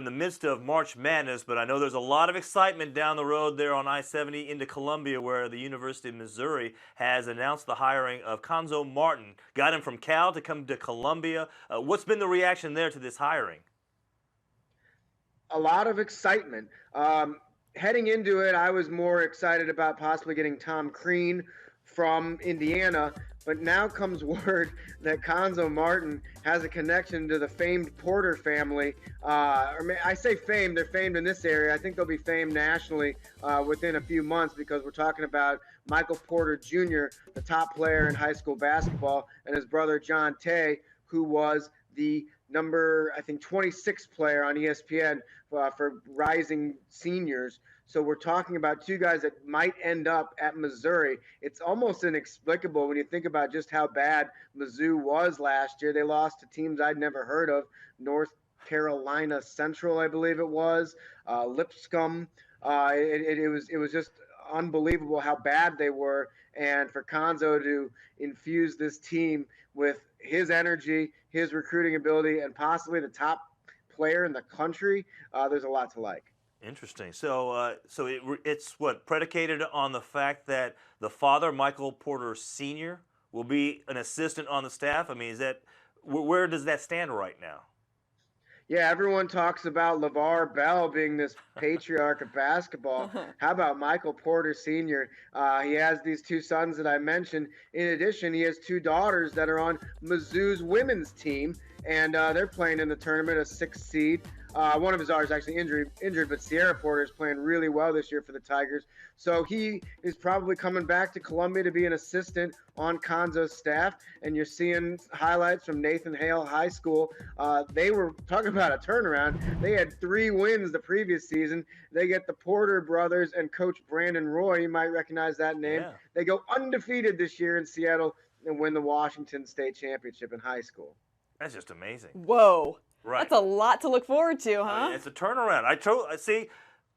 the midst of March Madness, but I know there's a lot of excitement down the road there on I-70 into Columbia, where the University of Missouri has announced the hiring of Cuonzo Martin. Got him from Cal to come to Columbia. What's been the reaction there to this hiring? A lot of excitement. Heading into it, I was more excited about possibly getting Tom Crean from Indiana, but now comes word that Cuonzo Martin has a connection to the famed Porter family. I say famed, they're famed in this area. I think they'll be famed nationally within a few months, because we're talking about Michael Porter Jr., the top player in high school basketball, and his brother John Tay, who was the number, I think, 26 player on ESPN for rising seniors. So we're talking about two guys that might end up at Missouri. It's almost inexplicable when you think about just how bad Mizzou was last year. They lost to teams I'd never heard of. North Carolina Central, I believe it was, Lipscomb. It was just unbelievable how bad they were. And for Cuonzo to infuse this team with his energy, his recruiting ability, and possibly the top player in the country, there's a lot to like. Interesting. So, it's what, predicated on the fact that the father, Michael Porter Sr., will be an assistant on the staff? I mean, is that where does that stand right now? Yeah, everyone talks about LeVar Bell being this patriarch of basketball. How about Michael Porter Sr.? He has these two sons that I mentioned. In addition, he has two daughters that are on Mizzou's women's team, and they're playing in the tournament, a 6th seed. One of his daughters actually injured, but Sierra Porter is playing really well this year for the Tigers. So he is probably coming back to Columbia to be an assistant on Cuonzo's staff. And you're seeing highlights from Nathan Hale High School. They were talking about a turnaround. They had 3 wins the previous season. They get the Porter brothers and Coach Brandon Roy. You might recognize that name. Yeah. They go undefeated this year in Seattle and win the Washington State Championship in high school. That's just amazing. Whoa. Right. That's a lot to look forward to, huh? It's a turnaround. I see,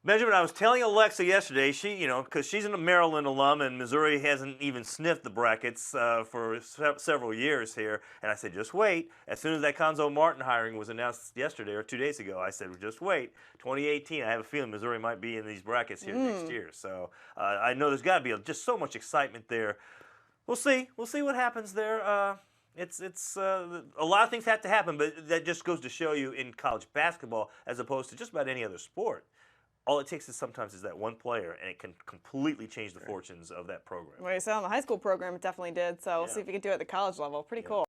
Benjamin, I was telling Alexa yesterday, because she's a Maryland alum and Missouri hasn't even sniffed the brackets for several years here. And I said, just wait. As soon as that Cuonzo Martin hiring was announced yesterday or 2 days ago, I said, just wait. 2018, I have a feeling Missouri might be in these brackets here next year. So I know there's got to be just so much excitement there. We'll see. We'll see what happens there. It's a lot of things have to happen, but that just goes to show you in college basketball, as opposed to just about any other sport, all it takes is sometimes is that one player, and it can completely change the fortunes of that program. Well, you said on the high school program, it definitely did. So we'll see if you can do it at the college level. Pretty cool.